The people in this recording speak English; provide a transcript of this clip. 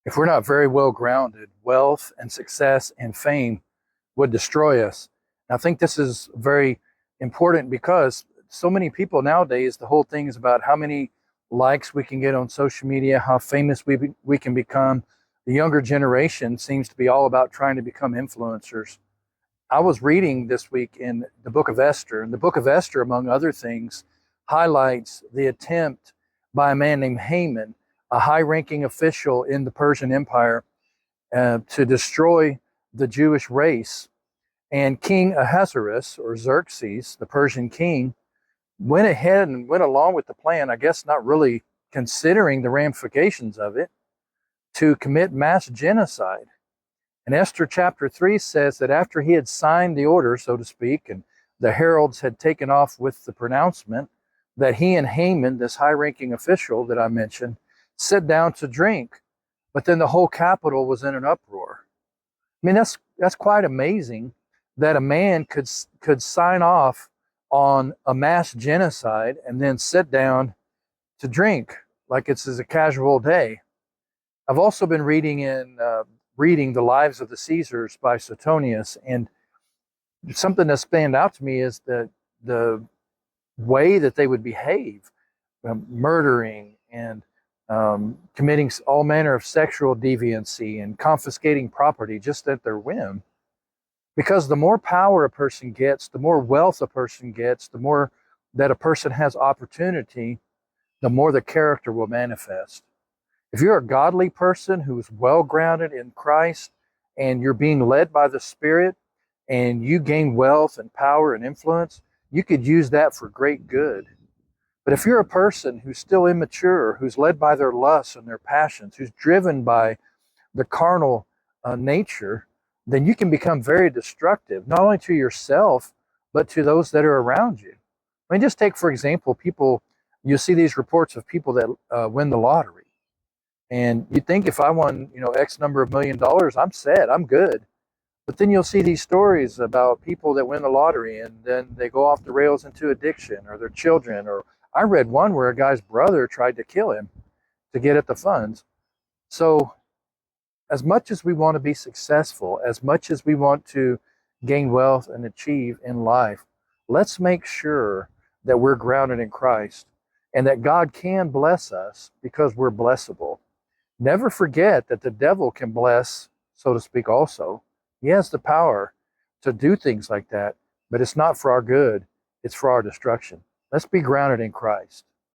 If we're not very well grounded, wealth and success and fame would destroy us. And I think this is very important because so many people nowadays, the whole thing is about how many likes we can get on social media, how famous we can become. The younger generation seems to be all about trying to become influencers. I was reading this week in the book of Esther, and the book of Esther, among other things, highlights the attempt by a man named Haman, a high ranking official in the Persian Empire, to destroy the Jewish race. And King Ahasuerus, or Xerxes, the Persian king, went ahead and went along with the plan, I guess not really considering the ramifications of it, to commit mass genocide. And Esther chapter 3 says that after he had signed the order, so to speak, and the heralds had taken off with the pronouncement, that he and Haman, this high-ranking official that I mentioned, sat down to drink. But then the whole capital was in an uproar. I mean, that's quite amazing that a man could sign off on a mass genocide and then sit down to drink like it's as a casual day. I've also been reading The Lives of the Caesars by Suetonius, and something that stand out to me is the way that they would behave, murdering and committing all manner of sexual deviancy and confiscating property just at their whim. Because the more power a person gets, the more wealth a person gets, the more that a person has opportunity, the more the character will manifest. If you're a godly person who's well grounded in Christ and you're being led by the Spirit and you gain wealth and power and influence, you could use that for great good. But if you're a person who's still immature, who's led by their lusts and their passions, who's driven by the carnal nature, then you can become very destructive, not only to yourself, but to those that are around you. I mean, just take, for example, people, you see these reports of people that win the lottery. And you think if I won, X number of $1 million, I'm set, I'm good. But then you'll see these stories about people that win the lottery and then they go off the rails into addiction, or their children. Or I read one where a guy's brother tried to kill him to get at the funds. So as much as we want to be successful, as much as we want to gain wealth and achieve in life, let's make sure that we're grounded in Christ and that God can bless us because we're blessable. Never forget that the devil can bless, so to speak, also. He has the power to do things like that, but it's not for our good, it's for our destruction. Let's be grounded in Christ.